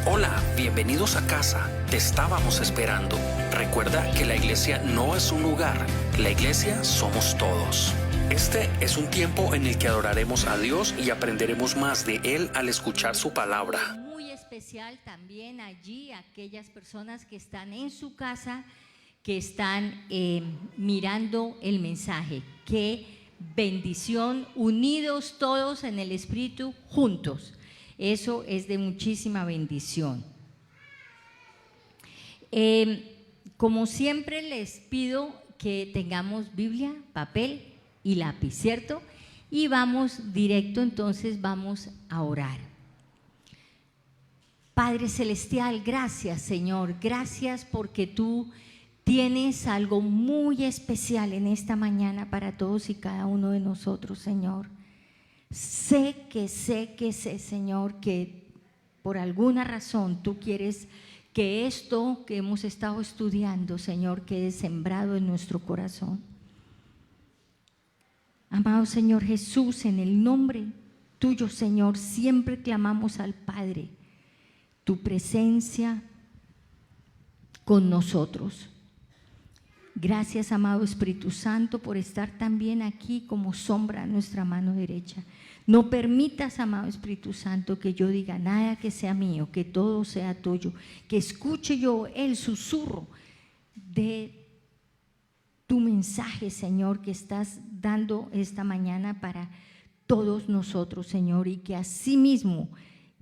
Hola, bienvenidos a casa. Te estábamos esperando. Recuerda que la iglesia no es un lugar, la iglesia somos todos. Este es un tiempo en el que adoraremos a Dios y aprenderemos más de Él al escuchar su palabra. Muy especial también allí aquellas personas que están en su casa, que están mirando el mensaje. Qué bendición, unidos todos en el Espíritu, juntos. Eso es de muchísima bendición. Como siempre les pido que tengamos Biblia, papel y lápiz, ¿cierto? Y vamos directo, entonces vamos a orar. Padre Celestial, gracias Señor, gracias porque tú tienes algo muy especial en esta mañana para todos y cada uno de nosotros, Señor. Sé, Señor, que por alguna razón tú quieres que esto que hemos estado estudiando, Señor, quede sembrado en nuestro corazón. Amado Señor Jesús, en el nombre tuyo, Señor, siempre clamamos al Padre, tu presencia con nosotros. Gracias, amado Espíritu Santo, por estar también aquí como sombra a nuestra mano derecha. No permitas, amado Espíritu Santo, que yo diga nada que sea mío, que todo sea tuyo, que escuche yo el susurro de tu mensaje, Señor, que estás dando esta mañana para todos nosotros, Señor, y que asimismo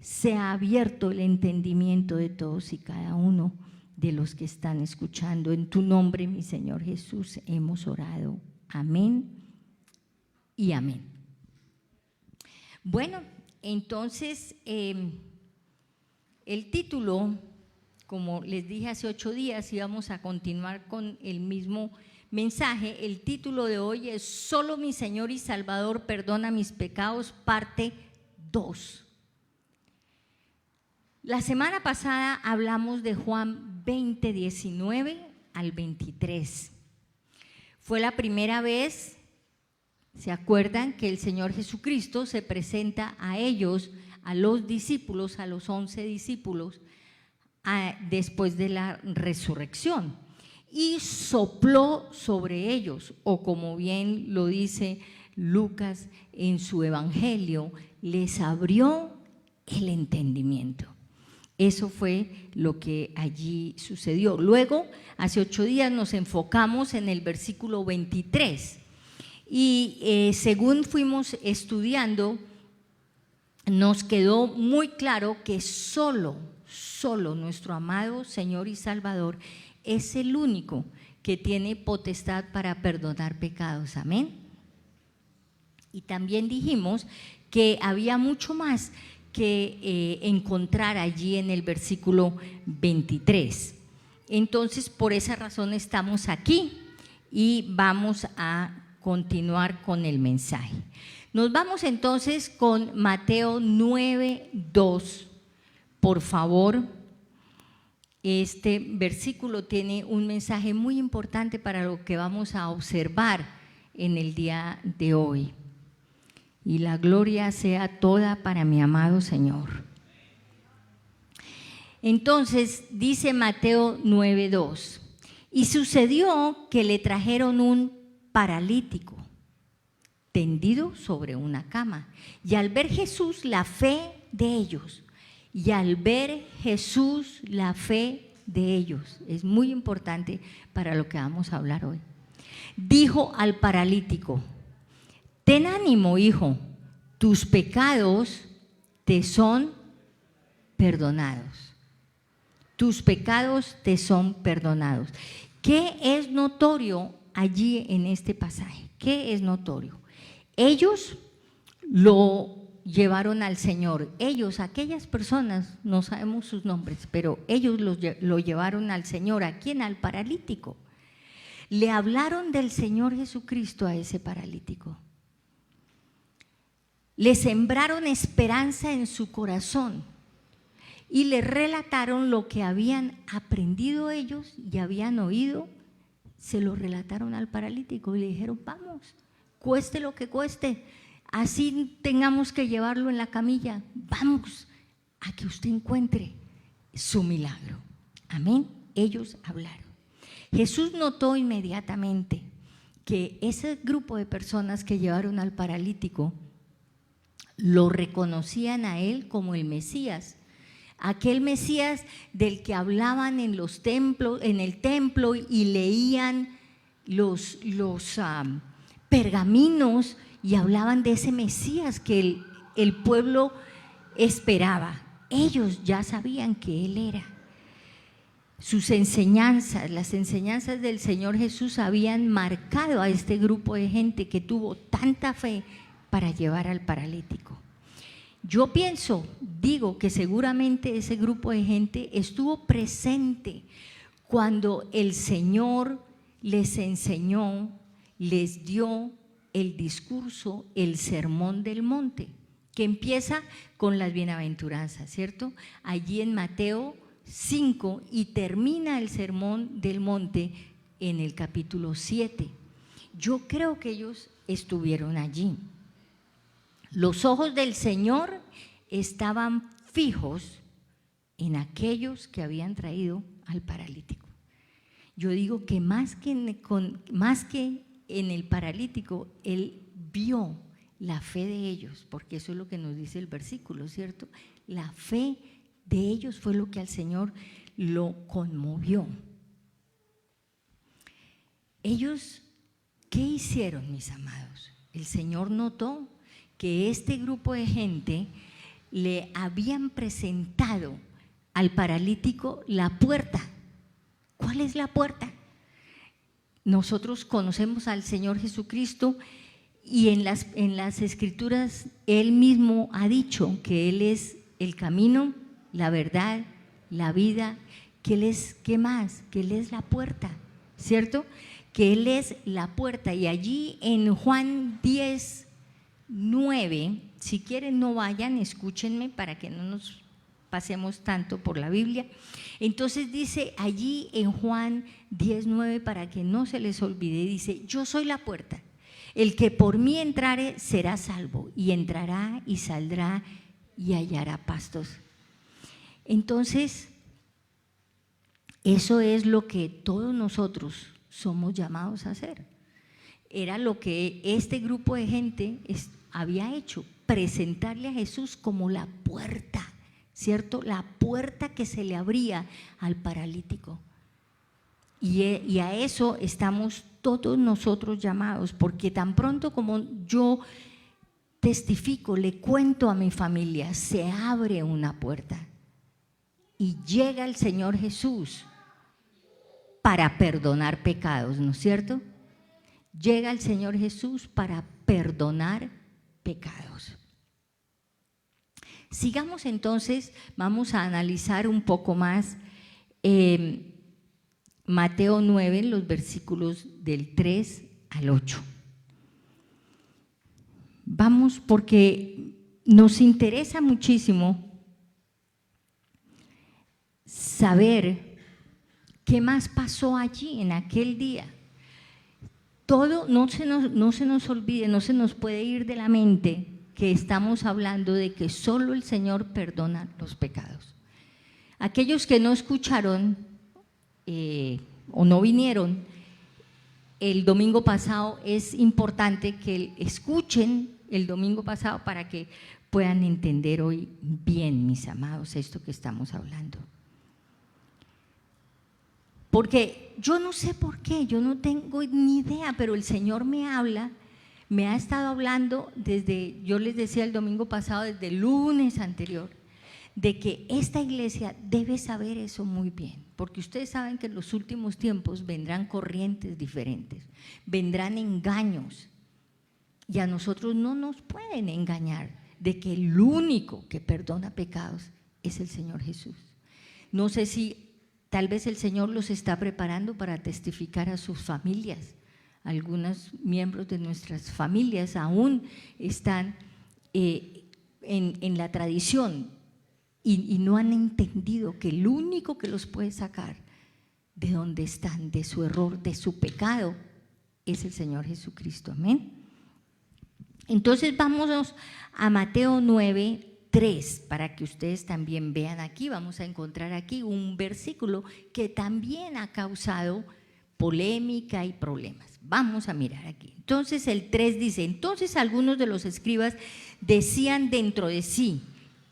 sea abierto el entendimiento de todos y cada uno de los que están escuchando. En tu nombre, mi Señor Jesús, hemos orado. Amén y amén. Bueno, entonces el título, como les dije hace 8 días, íbamos a continuar con el mismo mensaje. El título de hoy es Solo mi Señor y Salvador perdona mis pecados, parte 2. La semana pasada hablamos de Juan 20, 19 al 23. Fue la primera vez, ¿se acuerdan?, que el Señor Jesucristo se presenta a ellos, a los discípulos, a los 11 discípulos, después de la resurrección. Y sopló sobre ellos, o como bien lo dice Lucas en su evangelio, les abrió el entendimiento. Eso fue lo que allí sucedió. Luego, hace 8 días nos enfocamos en el versículo 23 y según fuimos estudiando, nos quedó muy claro que solo nuestro amado Señor y Salvador es el único que tiene potestad para perdonar pecados. Amén. Y también dijimos que había mucho más que encontrar allí en el versículo 23. Entonces, por esa razón estamos aquí y vamos a continuar con el mensaje. Nos vamos entonces con Mateo 9:2. Por favor, este versículo tiene un mensaje muy importante para lo que vamos a observar en el día de hoy. Y la gloria sea toda para mi amado Señor. Entonces dice Mateo 9:2, y sucedió que le trajeron un paralítico tendido sobre una cama, y al ver Jesús la fe de ellos, es muy importante para lo que vamos a hablar hoy, dijo al paralítico: ten ánimo, hijo, tus pecados te son perdonados. Tus pecados te son perdonados. ¿Qué es notorio allí en este pasaje? ¿Qué es notorio? Ellos lo llevaron al Señor. Ellos, aquellas personas, no sabemos sus nombres, pero ellos lo llevaron al Señor. ¿A quién? Al paralítico. Le hablaron del Señor Jesucristo a ese paralítico. Le sembraron esperanza en su corazón y le relataron lo que habían aprendido ellos y habían oído. Se lo relataron al paralítico y le dijeron: vamos, cueste lo que cueste, así tengamos que llevarlo en la camilla, vamos a que usted encuentre su milagro. Amén. Ellos hablaron. Jesús notó inmediatamente que ese grupo de personas que llevaron al paralítico lo reconocían a él como el Mesías, aquel Mesías del que hablaban en los templos, en el templo, y leían los pergaminos y hablaban de ese Mesías que el pueblo esperaba. Ellos ya sabían que él era. Sus enseñanzas, las enseñanzas del Señor Jesús habían marcado a este grupo de gente que tuvo tanta fe para llevar al paralítico. Yo digo que seguramente ese grupo de gente estuvo presente cuando el Señor les enseñó, les dio el discurso, el sermón del monte, que empieza con las bienaventuranzas, ¿cierto? Allí en Mateo 5 y termina el sermón del monte en el capítulo 7. Yo creo que ellos estuvieron allí. Los ojos del Señor estaban fijos en aquellos que habían traído al paralítico. Yo digo que más que en el paralítico, Él vio la fe de ellos, porque eso es lo que nos dice el versículo, ¿cierto? La fe de ellos fue lo que al Señor lo conmovió. Ellos, ¿qué hicieron, mis amados? El Señor notó que este grupo de gente le habían presentado al paralítico la puerta. ¿Cuál es la puerta? Nosotros conocemos al Señor Jesucristo y en las Escrituras Él mismo ha dicho que Él es el camino, la verdad, la vida, que Él es, ¿qué más? Que Él es la puerta, ¿cierto? Que Él es la puerta. Y allí en Juan 10:9, si quieren no vayan, escúchenme para que no nos pasemos tanto por la Biblia. Entonces dice allí en Juan 10:9, para que no se les olvide, dice: yo soy la puerta, el que por mí entrare será salvo, y entrará y saldrá y hallará pastos. Entonces, eso es lo que todos nosotros somos llamados a hacer. Era lo que este grupo de gente había hecho, presentarle a Jesús como la puerta, ¿cierto? La puerta que se le abría al paralítico. Y a eso estamos todos nosotros llamados, porque tan pronto como yo testifico, le cuento a mi familia, se abre una puerta y llega el Señor Jesús para perdonar pecados, ¿no es cierto? Llega el Señor Jesús para perdonar pecados. Sigamos entonces, vamos a analizar un poco más Mateo 9, los versículos del 3 al 8. Vamos, porque nos interesa muchísimo saber qué más pasó allí en aquel día. Todo no se nos olvide, no se nos puede ir de la mente que estamos hablando de que solo el Señor perdona los pecados. Aquellos que no escucharon o no vinieron el domingo pasado, es importante que escuchen el domingo pasado para que puedan entender hoy bien, mis amados, esto que estamos hablando. Porque yo no sé por qué, yo no tengo ni idea, pero el Señor me habla, me ha estado hablando desde, yo les decía el domingo pasado, desde el lunes anterior, de que esta iglesia debe saber eso muy bien, porque ustedes saben que en los últimos tiempos vendrán corrientes diferentes, vendrán engaños, y a nosotros no nos pueden engañar de que el único que perdona pecados es el Señor Jesús. No sé si tal vez el Señor los está preparando para testificar a sus familias. Algunos miembros de nuestras familias aún están en la tradición y no han entendido que el único que los puede sacar de donde están, de su error, de su pecado, es el Señor Jesucristo. Amén. Entonces vámonos a Mateo 9, 3, para que ustedes también vean aquí. Vamos a encontrar aquí un versículo que también ha causado polémica y problemas. Vamos a mirar aquí. Entonces el 3 dice: entonces algunos de los escribas decían dentro de sí,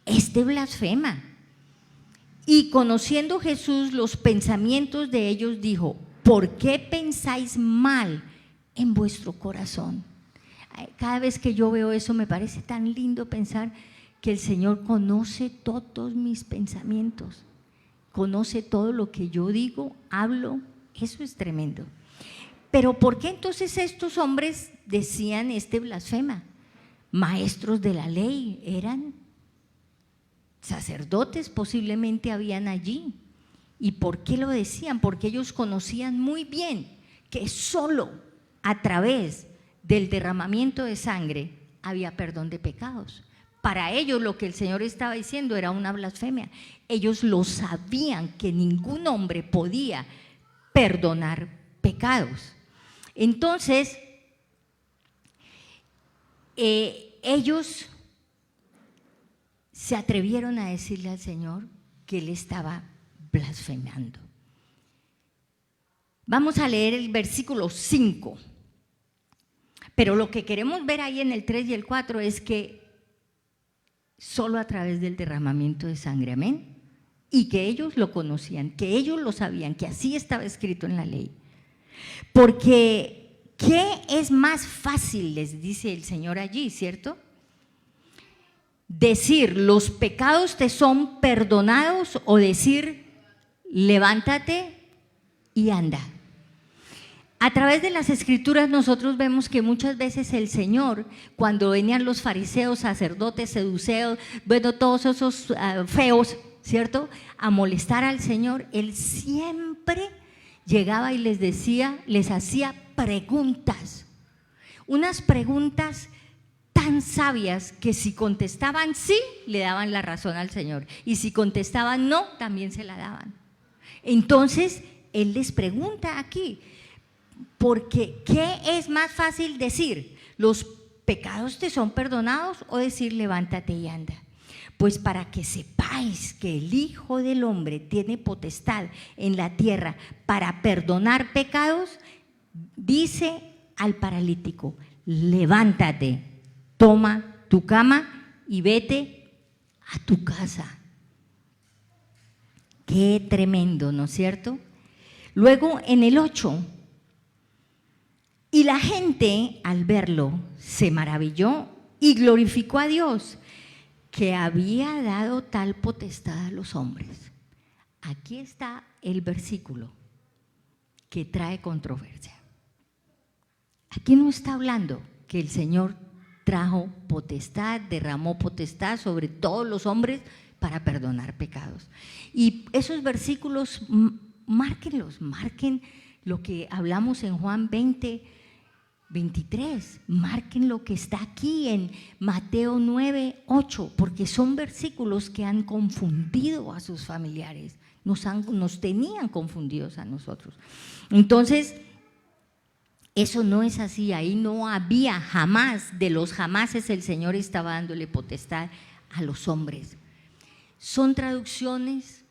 este blasfema. Y conociendo Jesús los pensamientos de ellos, dijo: ¿por qué pensáis mal en vuestro corazón? Cada vez que yo veo eso me parece tan lindo pensar que el Señor conoce todos mis pensamientos, conoce todo lo que yo digo, hablo. Eso es tremendo. Pero ¿por qué entonces estos hombres decían este blasfema? Maestros de la ley eran, sacerdotes posiblemente habían allí. ¿Y por qué lo decían? Porque ellos conocían muy bien que solo a través del derramamiento de sangre había perdón de pecados. Para ellos lo que el Señor estaba diciendo era una blasfemia. Ellos lo sabían, que ningún hombre podía perdonar pecados. Entonces, ellos se atrevieron a decirle al Señor que Él estaba blasfemando. Vamos a leer el versículo 5. Pero lo que queremos ver ahí en el 3 y el 4 es que solo a través del derramamiento de sangre, amén, y que ellos lo conocían, que ellos lo sabían, que así estaba escrito en la ley. Porque ¿qué es más fácil?, les dice el Señor allí, ¿cierto? Decir, los pecados te son perdonados, o decir, levántate y anda. A través de las escrituras nosotros vemos que muchas veces el Señor, cuando venían los fariseos, sacerdotes, seduceos, bueno, todos esos feos, ¿cierto?, a molestar al Señor, Él siempre llegaba y les decía, les hacía preguntas, unas preguntas tan sabias que si contestaban sí, le daban la razón al Señor, y si contestaban no, también se la daban. Entonces, Él les pregunta aquí, porque ¿qué es más fácil decir? ¿Los pecados te son perdonados? O decir, levántate y anda. Pues para que sepáis que el Hijo del Hombre tiene potestad en la tierra para perdonar pecados, dice al paralítico, levántate, toma tu cama y vete a tu casa. Qué tremendo, ¿no es cierto? Luego en el 8, y la gente al verlo se maravilló y glorificó a Dios, que había dado tal potestad a los hombres. Aquí está el versículo que trae controversia. Aquí no está hablando que el Señor trajo potestad, derramó potestad sobre todos los hombres para perdonar pecados. Y esos versículos, márquenlos, marquen lo que hablamos en Juan 20:23, marquen lo que está aquí en Mateo 9:8, porque son versículos que han confundido a sus familiares, nos tenían confundidos a nosotros. Entonces, eso no es así, ahí no había jamás, de los jamases el Señor estaba dándole potestad a los hombres. Son traducciones,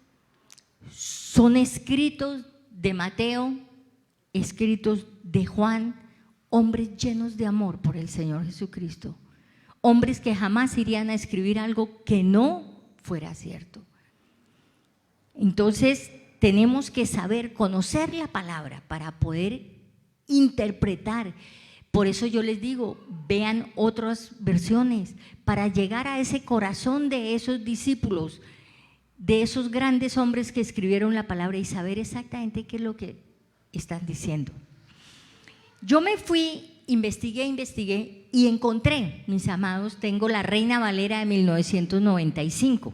son escritos de Mateo, escritos de Juan, hombres llenos de amor por el Señor Jesucristo, hombres que jamás irían a escribir algo que no fuera cierto. Entonces tenemos que saber conocer la palabra para poder interpretar. Por eso yo les digo, vean otras versiones para llegar a ese corazón de esos discípulos, de esos grandes hombres que escribieron la palabra y saber exactamente qué es lo que están diciendo. Yo me fui, investigué y encontré, mis amados, tengo la Reina Valera de 1995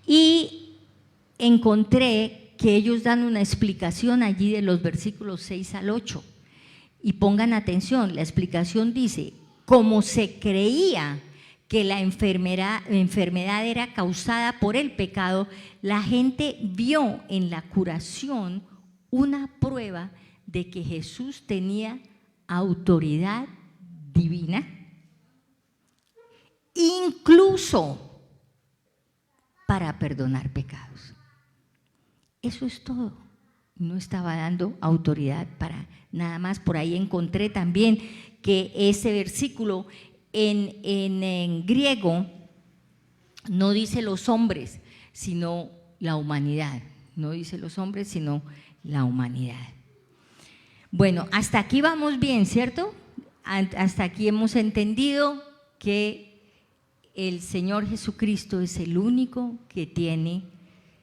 y encontré que ellos dan una explicación allí de los versículos 6 al 8 y pongan atención, la explicación dice, como se creía que la enfermedad era causada por el pecado, la gente vio en la curación una prueba de que Jesús tenía autoridad divina incluso para perdonar pecados. Eso es todo. No estaba dando autoridad para nada más. Por ahí encontré también que ese versículo en griego no dice los hombres, sino la humanidad. No dice los hombres, sino la humanidad. Bueno, hasta aquí vamos bien, ¿cierto? Hasta aquí hemos entendido que el Señor Jesucristo es el único que tiene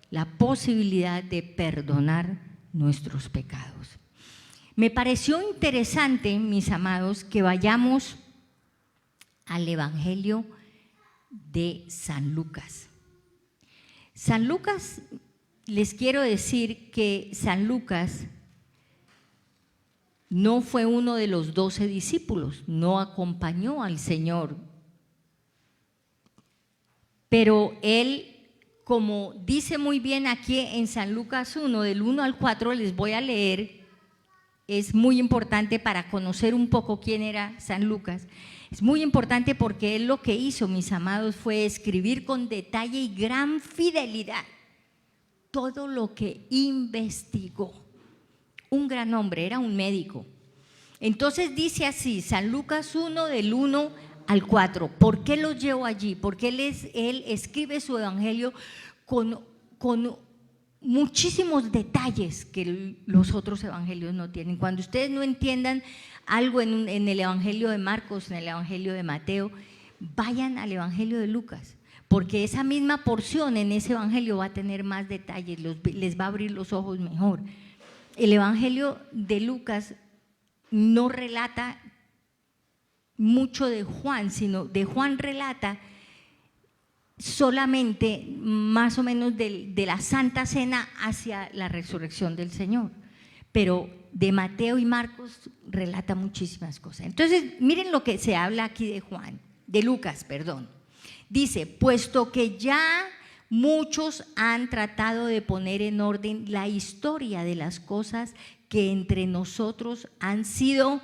la posibilidad de perdonar nuestros pecados. Me pareció interesante, mis amados, que vayamos al Evangelio de San Lucas. San Lucas, les quiero decir que San Lucas no fue uno de los 12 discípulos, no acompañó al Señor, pero él, como dice muy bien aquí en San Lucas 1, del 1 al 4, les voy a leer, es muy importante para conocer un poco quién era San Lucas. Es muy importante porque él lo que hizo, mis amados, fue escribir con detalle y gran fidelidad todo lo que investigó. Un gran hombre, era un médico. Entonces dice así, San Lucas 1 del 1 al 4. ¿Por qué lo llevo allí? Porque él escribe su evangelio con muchísimos detalles que los otros evangelios no tienen. Cuando ustedes no entiendan algo en el evangelio de Marcos, en el evangelio de Mateo, vayan al evangelio de Lucas, porque esa misma porción en ese evangelio va a tener más detalles, les va a abrir los ojos mejor. El evangelio de Lucas no relata mucho de Juan, sino de Juan relata solamente más o menos de la Santa Cena hacia la resurrección del Señor, pero de Mateo y Marcos relata muchísimas cosas. Entonces, miren lo que se habla aquí de Lucas, perdón. Dice, puesto que ya muchos han tratado de poner en orden la historia de las cosas que entre nosotros han sido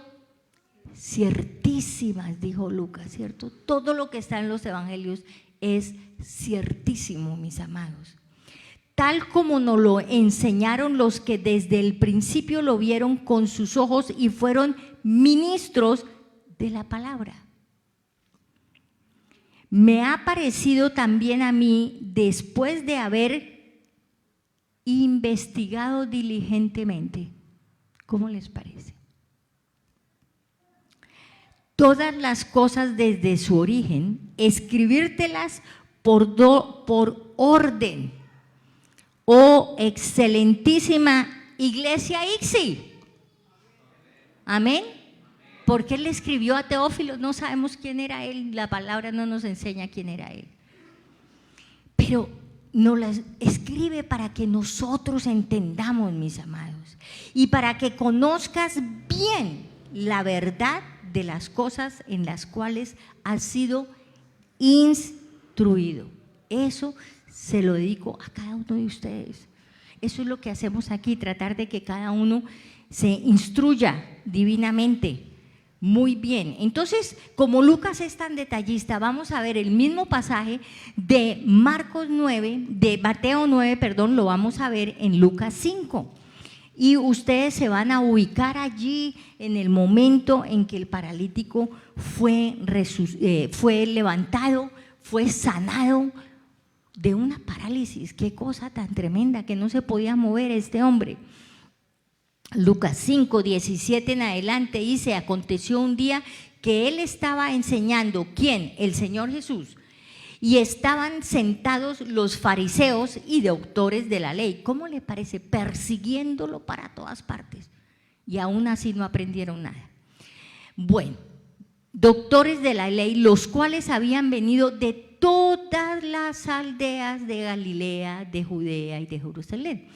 ciertísimas, dijo Lucas, ¿cierto? Todo lo que está en los evangelios es ciertísimo, mis amados. Tal como nos lo enseñaron los que desde el principio lo vieron con sus ojos y fueron ministros de la palabra. Me ha parecido también a mí, después de haber investigado diligentemente, ¿cómo les parece? Todas las cosas desde su origen, escribírtelas por orden, oh excelentísima Iglesia ICSI. Amén. ¿Por qué le escribió a Teófilo? No sabemos quién era él, la palabra no nos enseña quién era él. Pero nos las escribe para que nosotros entendamos, mis amados, y para que conozcas bien la verdad de las cosas en las cuales has sido instruido. Eso se lo dedico a cada uno de ustedes. Eso es lo que hacemos aquí, tratar de que cada uno se instruya divinamente. Muy bien, entonces, como Lucas es tan detallista, vamos a ver el mismo pasaje de Mateo 9, perdón, lo vamos a ver en Lucas 5. Y ustedes se van a ubicar allí en el momento en que el paralítico fue levantado, fue sanado de una parálisis. Qué cosa tan tremenda, que no se podía mover este hombre. Lucas 5, 17 en adelante dice, aconteció un día que él estaba enseñando, ¿quién? El Señor Jesús, y estaban sentados los fariseos y doctores de la ley. ¿Cómo le parece? Persiguiéndolo para todas partes, y aún así no aprendieron nada. Bueno, doctores de la ley, los cuales habían venido de todas las aldeas de Galilea, de Judea y de Jerusalén.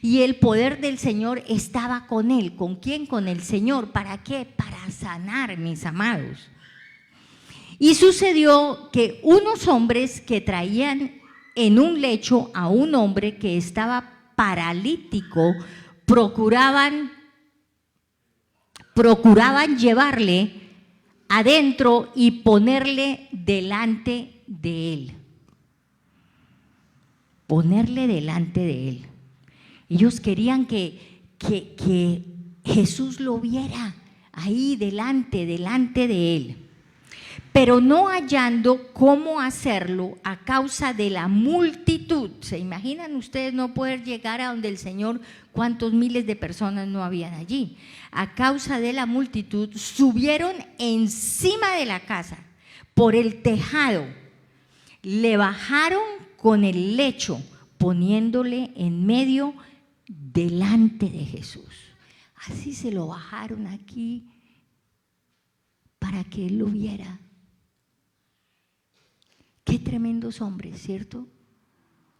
Y el poder del Señor estaba con él. ¿Con quién? Con el Señor. ¿Para qué? Para sanar, mis amados. Y sucedió que unos hombres que traían en un lecho a un hombre que estaba paralítico, procuraban llevarle adentro y ponerle delante de él. Ponerle delante de él. Ellos querían que Jesús lo viera ahí delante de él. Pero no hallando cómo hacerlo a causa de la multitud. ¿Se imaginan ustedes no poder llegar a donde el Señor? ¿Cuántos miles de personas no habían allí? A causa de la multitud, subieron encima de la casa, por el tejado, le bajaron con el lecho, poniéndole en medio delante de Jesús. Así se lo bajaron aquí para que él lo viera. Qué tremendos hombres, ¿cierto?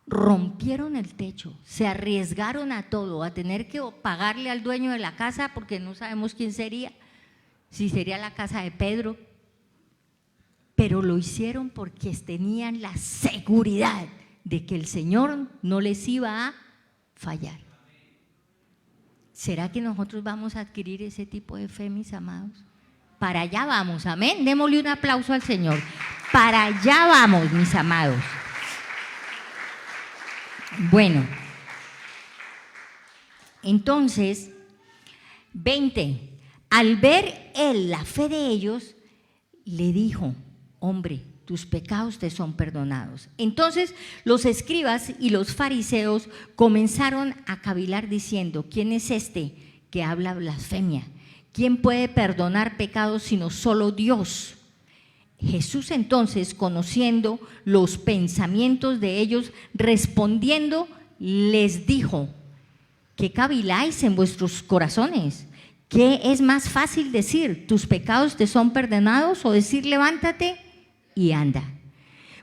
Rompieron el techo, se arriesgaron a todo, a tener que pagarle al dueño de la casa porque no sabemos quién sería, si sería la casa de Pedro, pero lo hicieron porque tenían la seguridad de que el Señor no les iba a fallar. ¿Será que nosotros vamos a adquirir ese tipo de fe, mis amados? Para allá vamos, amén. Démosle un aplauso al Señor. Para allá vamos, mis amados. Bueno, entonces, 20. Al ver él la fe de ellos, le dijo: hombre, tus pecados te son perdonados. Entonces los escribas y los fariseos comenzaron a cavilar diciendo: ¿quién es este que habla blasfemia? ¿Quién puede perdonar pecados sino solo Dios? Jesús entonces, conociendo los pensamientos de ellos, respondiendo, les dijo: ¿qué caviláis en vuestros corazones? ¿Qué es más fácil decir, tus pecados te son perdonados, o decir, levántate y anda?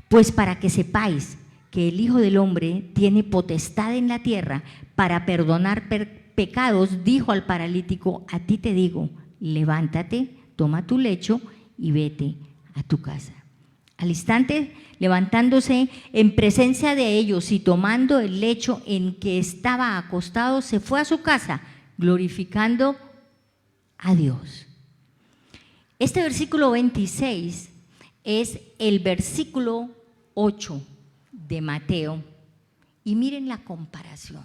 Pues para que sepáis que el Hijo del Hombre tiene potestad en la tierra para perdonar pecados, dijo al paralítico: a ti te digo, levántate, toma tu lecho y vete a tu casa. Al instante, levantándose en presencia de ellos y tomando el lecho en que estaba acostado, se fue a su casa, glorificando a Dios. Este versículo 26 es el versículo 8 de Mateo, y miren la comparación.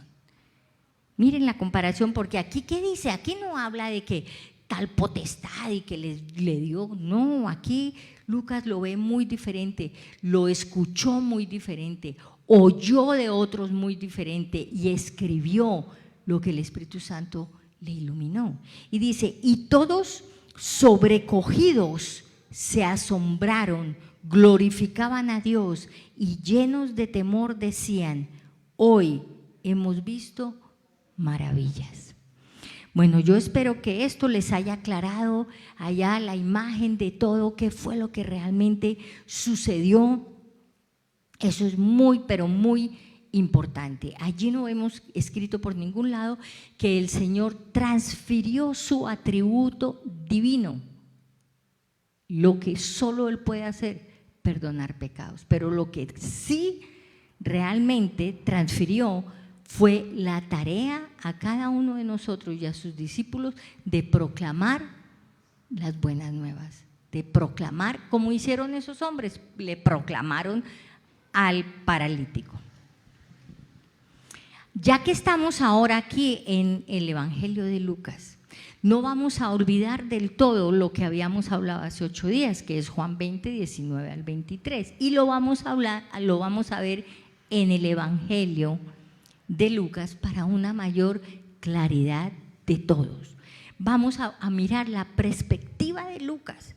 Miren la comparación, porque aquí, ¿qué dice? Aquí no habla de que tal potestad y que le dio, no, aquí Lucas lo ve muy diferente, lo escuchó muy diferente, oyó de otros muy diferente y escribió lo que el Espíritu Santo le iluminó. Y dice: y todos sobrecogidos se asombraron, glorificaban a Dios y llenos de temor decían: hoy hemos visto maravillas. Bueno, yo espero que esto les haya aclarado allá la imagen de todo, qué fue lo que realmente sucedió. Eso es muy, pero muy importante. Allí no hemos escrito por ningún lado que el Señor transfirió su atributo divino. Lo que solo Él puede hacer, perdonar pecados. Pero lo que sí realmente transfirió fue la tarea a cada uno de nosotros y a sus discípulos de proclamar las buenas nuevas, de proclamar, como hicieron esos hombres, le proclamaron al paralítico. Ya que estamos ahora aquí en el Evangelio de Lucas, no vamos a olvidar del todo lo que habíamos hablado hace 8 días, que es Juan 20, 19 al 23, y lo vamos a ver en el Evangelio de Lucas para una mayor claridad de todos. Vamos a mirar la perspectiva de Lucas,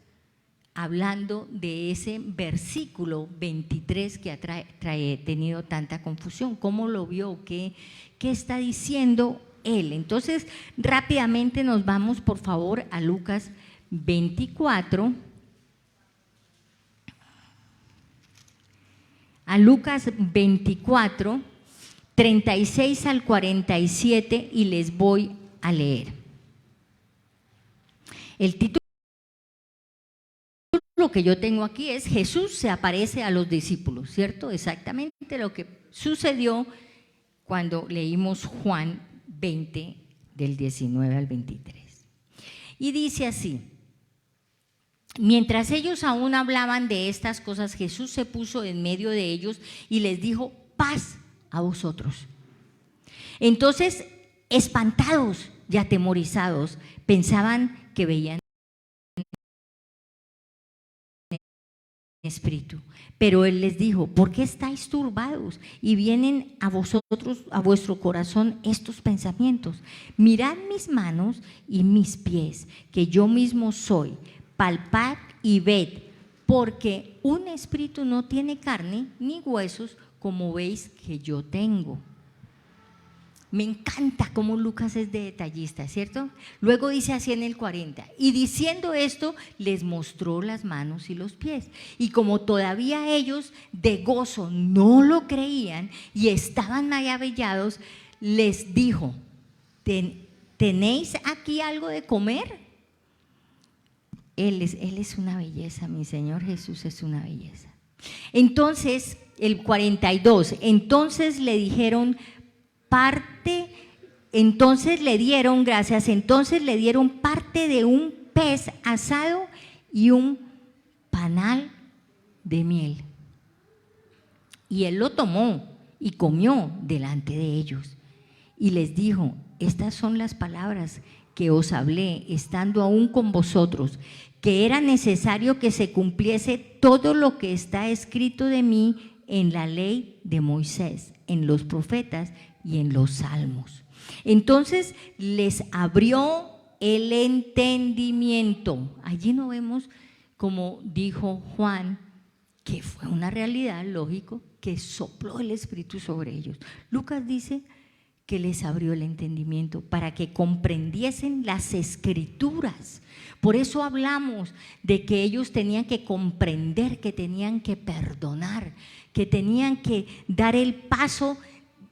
hablando de ese versículo 23 que ha tenido tanta confusión. ¿Cómo lo vio? ¿Qué está diciendo él? Entonces, rápidamente nos vamos, por favor, a Lucas 24. A Lucas 24, 36 al 47, y les voy a leer. El título que yo tengo aquí es: Jesús se aparece a los discípulos, ¿cierto? Exactamente lo que sucedió cuando leímos Juan 20, del 19 al 23. Y dice así: Mientras ellos aún hablaban de estas cosas, Jesús se puso en medio de ellos y les dijo: paz a vosotros. Entonces, espantados y atemorizados, pensaban que veían espíritu. Pero él les dijo: ¿por qué estáis turbados y vienen a vosotros, a vuestro corazón, estos pensamientos? Mirad mis manos y mis pies, que yo mismo soy. Palpad y ved, porque un espíritu no tiene carne ni huesos, como veis que yo tengo. Me encanta cómo Lucas es de detallista, ¿cierto? Luego dice así en el 40, y diciendo esto, les mostró las manos y los pies. Y como todavía ellos de gozo no lo creían y estaban maravillados, les dijo: ¿tenéis aquí algo de comer? Él es una belleza, mi Señor Jesús es una belleza. Entonces, el 42, entonces le dijeron entonces le dieron parte de un pez asado y un panal de miel. Y él lo tomó y comió delante de ellos. Y les dijo: estas son las palabras que os hablé estando aún con vosotros, que era necesario que se cumpliese todo lo que está escrito de mí en la ley de Moisés, en los profetas y en los salmos. Entonces les abrió el entendimiento. Allí no vemos, como dijo Juan, que fue una realidad, lógico, que sopló el Espíritu sobre ellos. Lucas dice que les abrió el entendimiento para que comprendiesen las Escrituras. Por eso hablamos de que ellos tenían que comprender, que tenían que perdonar, que tenían que dar el paso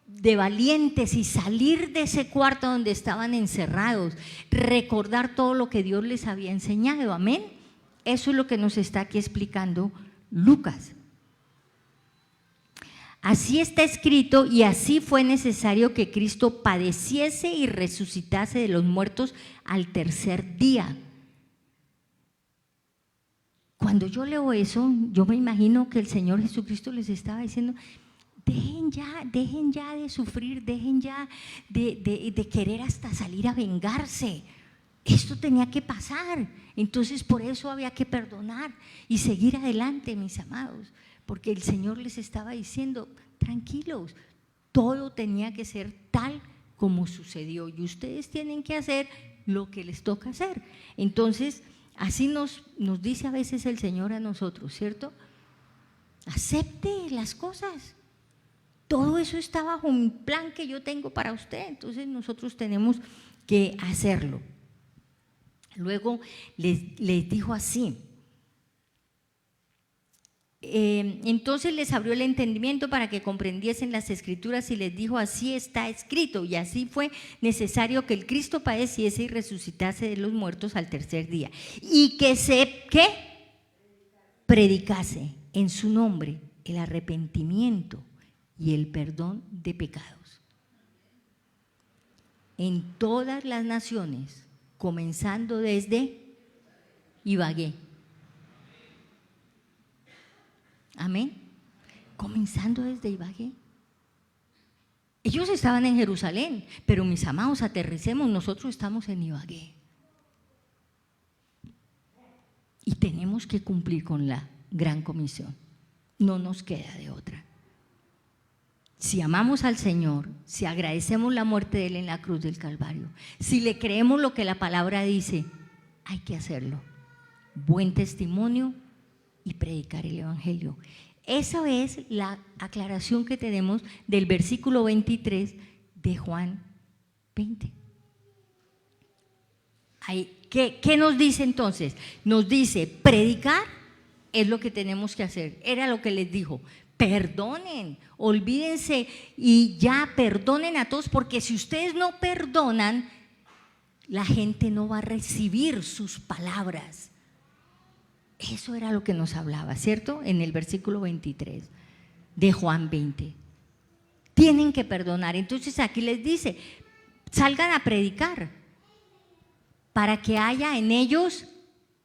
de valientes y salir de ese cuarto donde estaban encerrados, recordar todo lo que Dios les había enseñado. Amén. Eso es lo que nos está aquí explicando Lucas. Así está escrito, y así fue necesario que Cristo padeciese y resucitase de los muertos al tercer día. Cuando yo leo eso, yo me imagino que el Señor Jesucristo les estaba diciendo: dejen ya de sufrir, dejen ya de querer hasta salir a vengarse. Esto tenía que pasar. Entonces por eso había que perdonar y seguir adelante, mis amados, porque el Señor les estaba diciendo: tranquilos, todo tenía que ser tal como sucedió y ustedes tienen que hacer lo que les toca hacer. Entonces así nos dice a veces el Señor a nosotros, ¿cierto? Acepte las cosas. Todo eso está bajo un plan que yo tengo para usted, entonces nosotros tenemos que hacerlo. Luego les dijo así, entonces les abrió el entendimiento para que comprendiesen las Escrituras y les dijo: así está escrito, y así fue necesario que el Cristo padeciese y resucitase de los muertos al tercer día, y que predicase en su nombre el arrepentimiento y el perdón de pecados en todas las naciones, comenzando desde Ibagué. Amén. Comenzando desde Ibagué. Ellos estaban en Jerusalén, pero mis amados, aterricemos, nosotros estamos en Ibagué. Y tenemos que cumplir con la gran comisión. No nos queda de otra. Si amamos al Señor, si agradecemos la muerte de Él en la cruz del Calvario, si le creemos lo que la palabra dice, hay que hacerlo. Buen testimonio y predicar el Evangelio. Esa es la aclaración que tenemos del versículo 23 de Juan 20. ¿Qué nos dice entonces? Nos dice: predicar es lo que tenemos que hacer. Era lo que les dijo: perdonen, olvídense y ya perdonen a todos, porque si ustedes no perdonan, la gente no va a recibir sus palabras. Eso era lo que nos hablaba, ¿cierto? En el versículo 23 de Juan 20. Tienen que perdonar. Entonces aquí les dice: salgan a predicar para que haya en ellos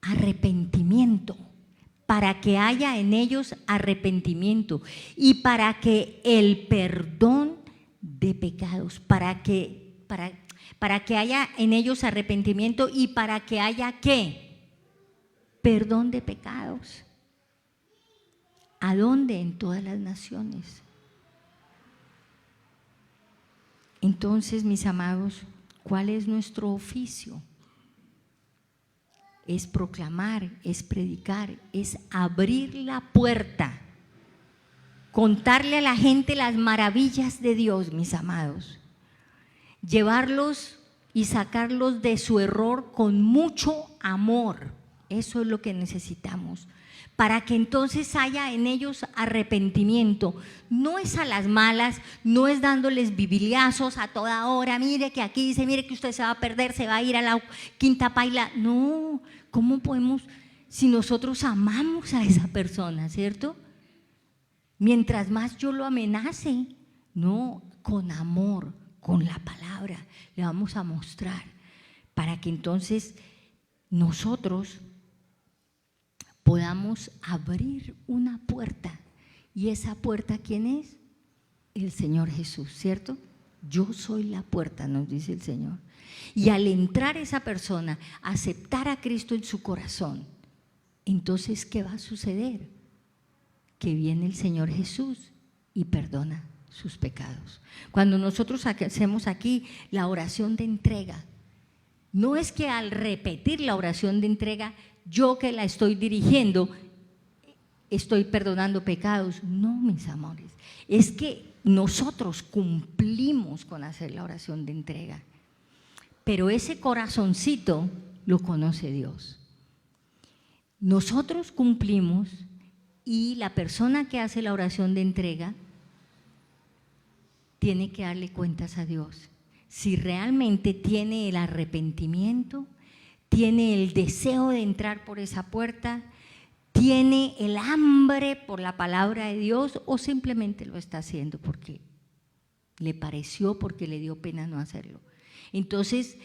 arrepentimiento. arrepentimiento, para que haya en ellos arrepentimiento y para que el perdón de pecados, para que haya en ellos arrepentimiento y para que haya ¿qué? Perdón de pecados. ¿A dónde? En todas las naciones. Entonces, mis amados, ¿cuál es nuestro oficio? Es proclamar, es predicar, es abrir la puerta, contarle a la gente las maravillas de Dios, mis amados, llevarlos y sacarlos de su error con mucho amor. Eso es lo que necesitamos, para que entonces haya en ellos arrepentimiento. No es a las malas, no es dándoles bibliazos a toda hora, mire que aquí dice, mire que usted se va a perder, se va a ir a la quinta paila. No, ¿cómo podemos, si nosotros amamos a esa persona, ¿cierto? Mientras más yo lo amenace, no, con amor, con la palabra, le vamos a mostrar, para que entonces nosotros podamos abrir una puerta. ¿Y esa puerta quién es? El Señor Jesús, ¿cierto? Yo soy la puerta, nos dice el Señor. Y al entrar esa persona, aceptar a Cristo en su corazón, entonces ¿qué va a suceder? Que viene el Señor Jesús y perdona sus pecados. Cuando nosotros hacemos aquí la oración de entrega, no es que al repetir la oración de entrega, yo que la estoy dirigiendo, estoy perdonando pecados. No, mis amores, es que nosotros cumplimos con hacer la oración de entrega, pero ese corazoncito lo conoce Dios. Nosotros cumplimos y la persona que hace la oración de entrega tiene que darle cuentas a Dios. Si realmente tiene el arrepentimiento, tiene el deseo de entrar por esa puerta, tiene el hambre por la palabra de Dios o simplemente lo está haciendo porque le pareció, porque le dio pena no hacerlo. Entonces,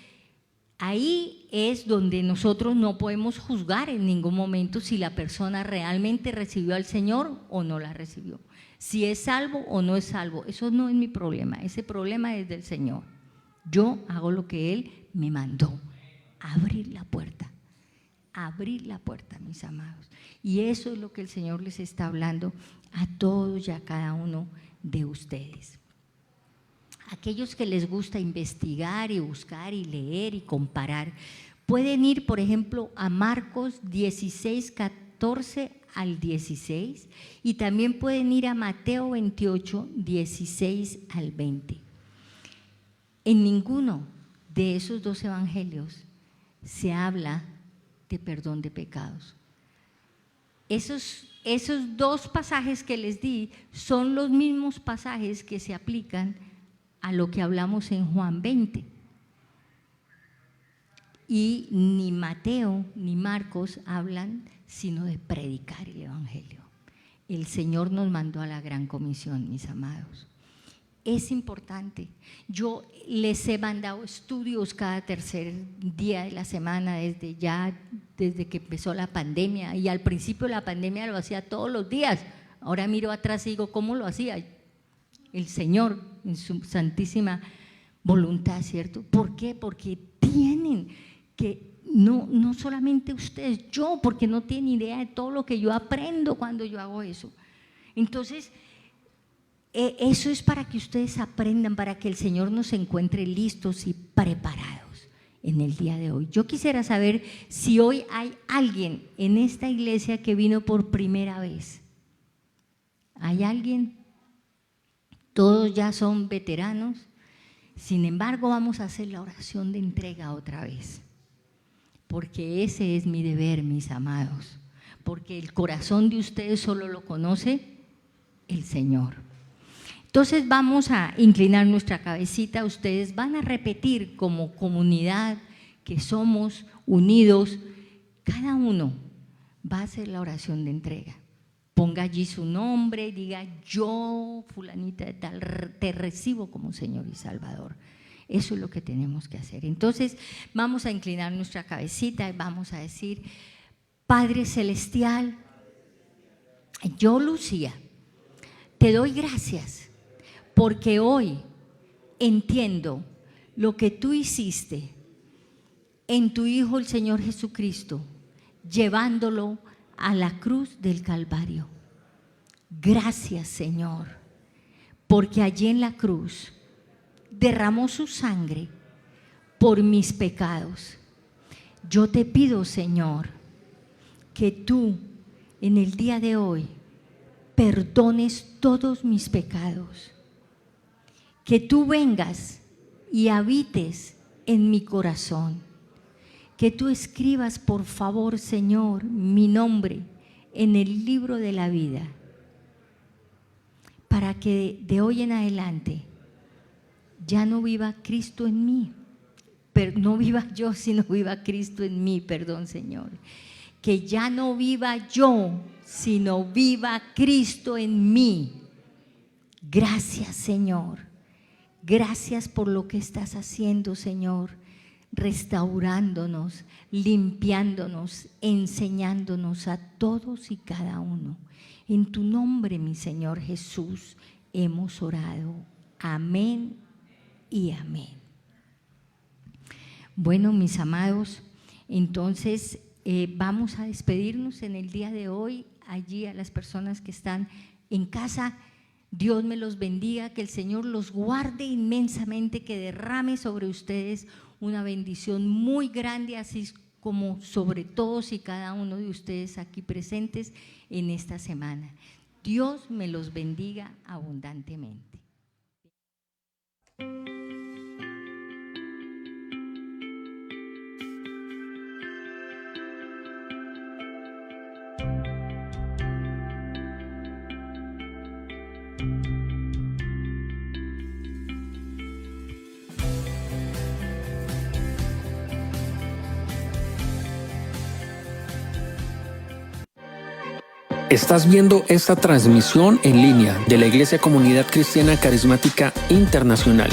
ahí es donde nosotros no podemos juzgar en ningún momento si la persona realmente recibió al Señor o no la recibió, si es salvo o no es salvo. Eso no es mi problema, ese problema es del Señor. Yo hago lo que Él me mandó, abrir la puerta, mis amados. Y eso es lo que el Señor les está hablando a todos y a cada uno de ustedes. Aquellos que les gusta investigar y buscar y leer y comparar, pueden ir, por ejemplo, a Marcos 16, 14 al 16 y también pueden ir a Mateo 28, 16 al 20. En ninguno de esos dos evangelios se habla de perdón de pecados. Esos dos pasajes que les di son los mismos pasajes que se aplican a lo que hablamos en Juan 20. Y ni Mateo ni Marcos hablan sino de predicar el evangelio. El Señor nos mandó a la gran comisión, mis amados. Es importante. Yo les he mandado estudios cada tercer día de la semana desde que empezó la pandemia, y al principio de la pandemia lo hacía todos los días. Ahora miro atrás y digo, ¿cómo lo hacía? El Señor en su santísima voluntad, ¿cierto? ¿Por qué? Porque tienen que, no solamente ustedes, yo, porque no tienen idea de todo lo que yo aprendo cuando yo hago eso. Entonces, eso es para que ustedes aprendan, para que el Señor nos encuentre listos y preparados en el día de hoy. Yo quisiera saber si hoy hay alguien en esta iglesia que vino por primera vez. ¿Hay alguien? Todos ya son veteranos. Sin embargo, vamos a hacer la oración de entrega otra vez, porque ese es mi deber, mis amados, porque el corazón de ustedes solo lo conoce el Señor. Entonces vamos a inclinar nuestra cabecita, ustedes van a repetir como comunidad que somos unidos, cada uno va a hacer la oración de entrega. Ponga allí su nombre y diga, yo, fulanita de tal, te recibo como Señor y Salvador. Eso es lo que tenemos que hacer. Entonces vamos a inclinar nuestra cabecita y vamos a decir, Padre Celestial, yo, Lucía, te doy gracias porque hoy entiendo lo que tú hiciste en tu Hijo el Señor Jesucristo, llevándolo a la cruz del Calvario. Gracias, Señor, porque allí en la cruz derramó su sangre por mis pecados. Yo te pido, Señor, que tú en el día de hoy perdones todos mis pecados, que tú vengas y habites en mi corazón, que tú escribas, por favor, Señor, mi nombre en el libro de la vida, para que de hoy en adelante ya no viva Cristo en mí, pero no viva yo, sino viva Cristo en mí, perdón, Señor. Que ya no viva yo, sino viva Cristo en mí. Gracias, Señor. Gracias por lo que estás haciendo, Señor, restaurándonos, limpiándonos, enseñándonos a todos y cada uno. En tu nombre, mi Señor Jesús, hemos orado. Amén y amén. Bueno, mis amados, entonces vamos a despedirnos en el día de hoy. Allí a las personas que están en casa, Dios me los bendiga, que el Señor los guarde inmensamente, que derrame sobre ustedes una bendición muy grande, así como sobre todos y cada uno de ustedes aquí presentes en esta semana. Dios me los bendiga abundantemente. Estás viendo esta transmisión en línea de la Iglesia Comunidad Cristiana Carismática Internacional.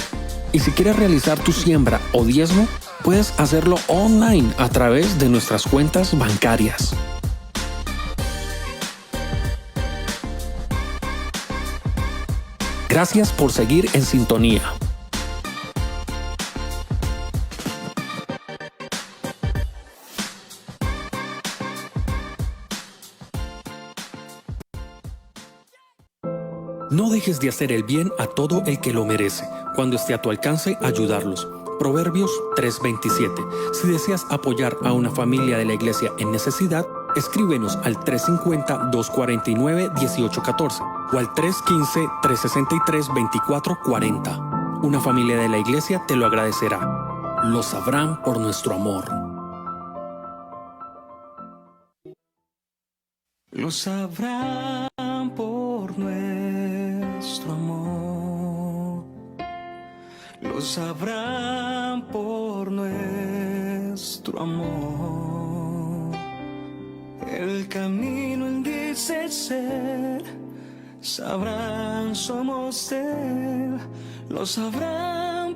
Y si quieres realizar tu siembra o diezmo, puedes hacerlo online a través de nuestras cuentas bancarias. Gracias por seguir en sintonía. No dejes de hacer el bien a todo el que lo merece, cuando esté a tu alcance ayudarlos. Proverbios 3:27. Si deseas apoyar a una familia de la iglesia en necesidad, escríbenos al 350-249-1814 o al 315-363-2440. Una familia de la iglesia te lo agradecerá. Lo sabrán por nuestro amor. Lo sabrán por nuestro amor. Lo sabrán por nuestro amor. El camino Él dice ser. Sabrán somos de Él. Lo sabrán